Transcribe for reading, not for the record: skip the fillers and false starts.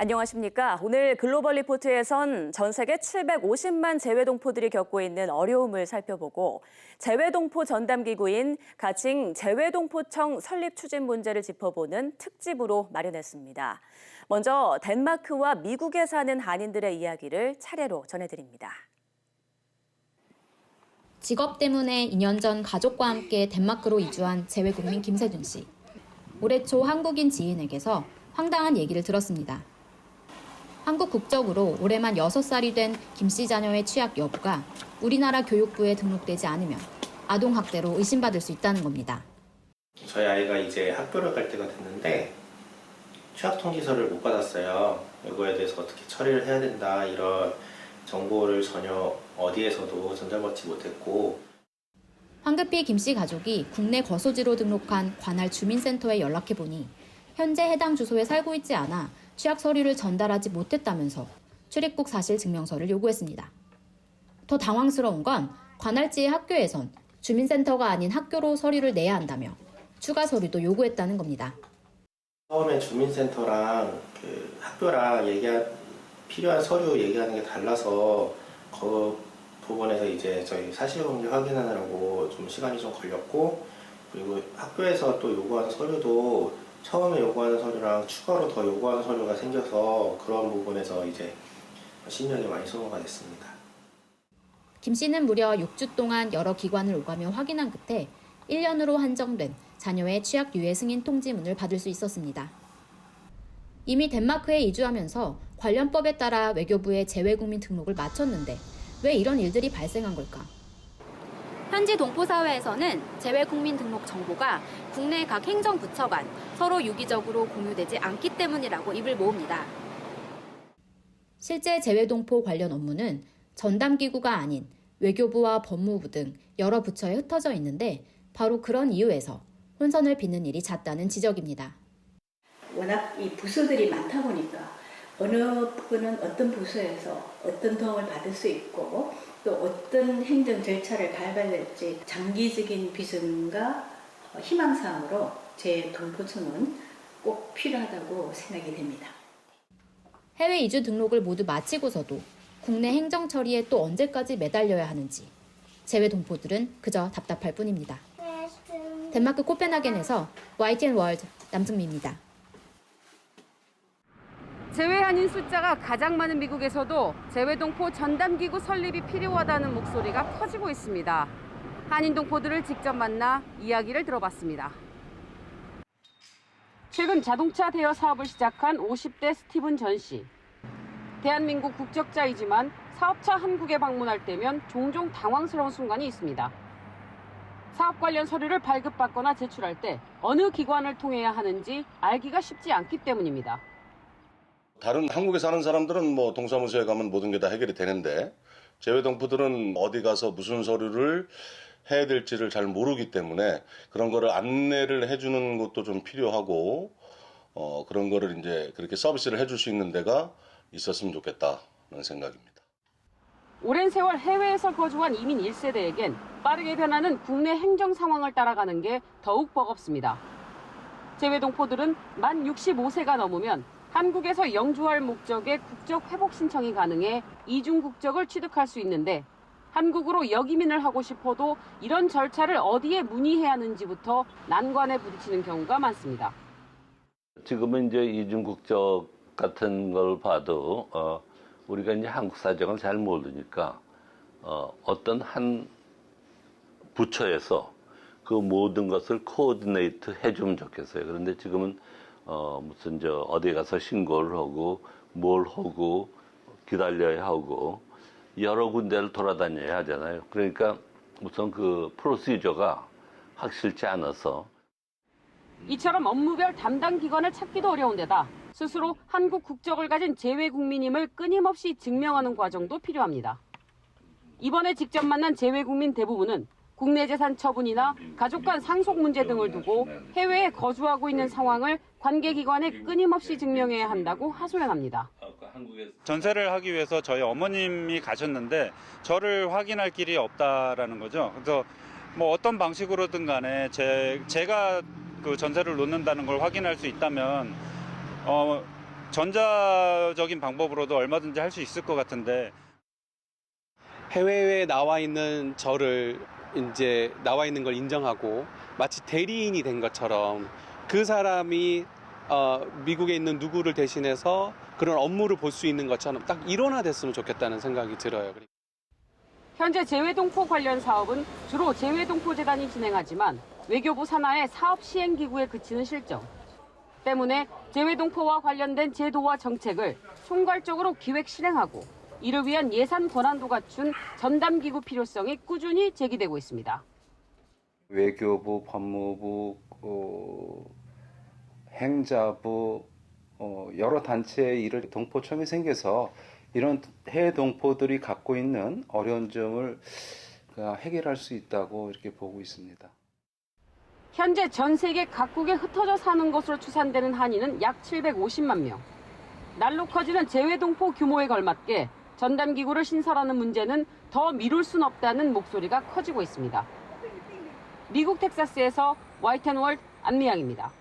안녕하십니까. 오늘 글로벌 리포트에선 전 세계 750만 재외동포들이 겪고 있는 어려움을 살펴보고 재외동포 전담기구인 가칭 재외동포청 설립 추진 문제를 짚어보는 특집으로 마련했습니다. 먼저 덴마크와 미국에 사는 한인들의 이야기를 차례로 전해드립니다. 직업 때문에 2년 전 가족과 함께 덴마크로 이주한 재외국민 김세준 씨. 올해 초 한국인 지인에게서 황당한 얘기를 들었습니다. 한국 국적으로 올해만 6살이 된 김 씨 자녀의 취약 여부가 우리나라 교육부에 등록되지 않으면 아동학대로 의심받을 수 있다는 겁니다. 저희 아이가 이제 학교를 갈 때가 됐는데 취약통지서를 못 받았어요. 이거에 대해서 어떻게 처리를 해야 된다 이런 정보를 전혀 어디에서도 전달받지 못했고 황급히 김 씨 가족이 국내 거소지로 등록한 관할 주민센터에 연락해보니 현재 해당 주소에 살고 있지 않아 취약 서류를 전달하지 못했다면서 출입국 사실 증명서를 요구했습니다. 더 당황스러운 건 관할지의 학교에선 주민센터가 아닌 학교로 서류를 내야 한다며 추가 서류도 요구했다는 겁니다. 처음에 주민센터랑 학교랑 필요한 서류 얘기하는 게 달라서 그 부분에서 이제 저희 사실관계 확인하느라고 좀 시간이 좀 걸렸고 그리고 학교에서 또 요구하는 서류도 처음에 요구하는 서류랑 추가로 더 요구하는 서류가 생겨서 그런 부분에서 이제 신경이 많이 소모가 됐습니다. 김 씨는 무려 6주 동안 여러 기관을 오가며 확인한 끝에 1년으로 한정된 자녀의 취약 유예 승인 통지문을 받을 수 있었습니다. 이미 덴마크에 이주하면서 관련법에 따라 외교부에 재외국민 등록을 마쳤는데 왜 이런 일들이 발생한 걸까? 현지 동포사회에서는 재외국민 등록 정보가 국내 각 행정부처 간 서로 유기적으로 공유되지 않기 때문이라고 입을 모읍니다. 실제 재외동포 관련 업무는 전담기구가 아닌 외교부와 법무부 등 여러 부처에 흩어져 있는데 바로 그런 이유에서 혼선을 빚는 일이 잦다는 지적입니다. 워낙 이 부서들이 많다 보니까 어느 부는 어떤 부서에서 어떤 도움을 받을 수 있고 또 어떤 행정 절차를 밟아야 될지 장기적인 비전과 희망사항으로 제 동포청은 꼭 필요하다고 생각이 됩니다. 해외 이주 등록을 모두 마치고서도 국내 행정 처리에 또 언제까지 매달려야 하는지 재외 동포들은 그저 답답할 뿐입니다. 덴마크 코펜하겐에서 YTN 월드 남승미입니다. 재외한인 숫자가 가장 많은 미국에서도 재외동포 전담기구 설립이 필요하다는 목소리가 커지고 있습니다. 한인 동포들을 직접 만나 이야기를 들어봤습니다. 최근 자동차 대여 사업을 시작한 50대 스티븐 전 씨. 대한민국 국적자이지만 사업차 한국에 방문할 때면 종종 당황스러운 순간이 있습니다. 사업 관련 서류를 발급받거나 제출할 때 어느 기관을 통해야 하는지 알기가 쉽지 않기 때문입니다. 다른 한국에 사는 사람들은 뭐 동사무소에 가면 모든 게 다 해결이 되는데 재외동포들은 어디 가서 무슨 서류를 해야 될지를 잘 모르기 때문에 그런 거를 안내를 해주는 것도 좀 필요하고 그런 거를 이제 그렇게 서비스를 해줄 수 있는 데가 있었으면 좋겠다는 생각입니다. 오랜 세월 해외에서 거주한 이민 1세대에겐 빠르게 변하는 국내 행정 상황을 따라가는 게 더욱 버겁습니다. 재외동포들은 만 65세가 넘으면 한국에서 영주할 목적의 국적 회복 신청이 가능해 이중 국적을 취득할 수 있는데 한국으로 역이민을 하고 싶어도 이런 절차를 어디에 문의해야 하는지부터 난관에 부딪히는 경우가 많습니다. 지금은 이제 이중 국적 같은 걸 봐도 우리가 이제 한국 사정을 잘 모르니까 어떤 한 부처에서 그 모든 것을 코디네이트 해주면 좋겠어요. 그런데 지금은 무슨 어디 가서 신고를 하고 뭘 하고 기다려야 하고 여러 군데를 돌아다녀야 하잖아요. 그러니까 우선 그 프로시저가 확실치 않아서 이처럼 업무별 담당 기관을 찾기도 어려운 데다 스스로 한국 국적을 가진 재외국민임을 끊임없이 증명하는 과정도 필요합니다. 이번에 직접 만난 재외국민 대부분은 국내 재산 처분이나 가족 간 상속 문제 등을 두고 해외에 거주하고 있는 상황을 관계기관에 끊임없이 증명해야 한다고 하소연합니다. 전세를 하기 위해서 저희 어머님이 가셨는데 저를 확인할 길이 없다라는 거죠. 그래서 뭐 어떤 방식으로든 간에 제가 그 전세를 놓는다는 걸 확인할 수 있다면 전자적인 방법으로도 얼마든지 할 수 있을 것 같은데 해외에 나와 있는 저를 이제 나와 있는 걸 인정하고 마치 대리인이 된 것처럼 그 사람이 미국에 있는 누구를 대신해서 그런 업무를 볼 수 있는 것처럼 딱 일원화됐으면 좋겠다는 생각이 들어요. 현재 재외동포 관련 사업은 주로 재외동포재단이 진행하지만 외교부 산하의 사업 시행기구에 그치는 실정 때문에 재외동포와 관련된 제도와 정책을 총괄적으로 기획 실행하고 이를 위한 예산 권한도 갖춘 전담기구 필요성이 꾸준히 제기되고 있습니다. 외교부, 법무부, 행자부 여러 단체의 일을 동포 처음에 생겨서 이런 해외 동포들이 갖고 있는 어려운 점을 해결할 수 있다고 이렇게 보고 있습니다. 현재 전 세계 각국에 흩어져 사는 것으로 추산되는 한인은 약 750만 명. 날로 커지는 재외동포 규모에 걸맞게 전담기구를 신설하는 문제는 더 미룰 순 없다는 목소리가 커지고 있습니다. 미국 텍사스에서 YTN 월드 안미양입니다.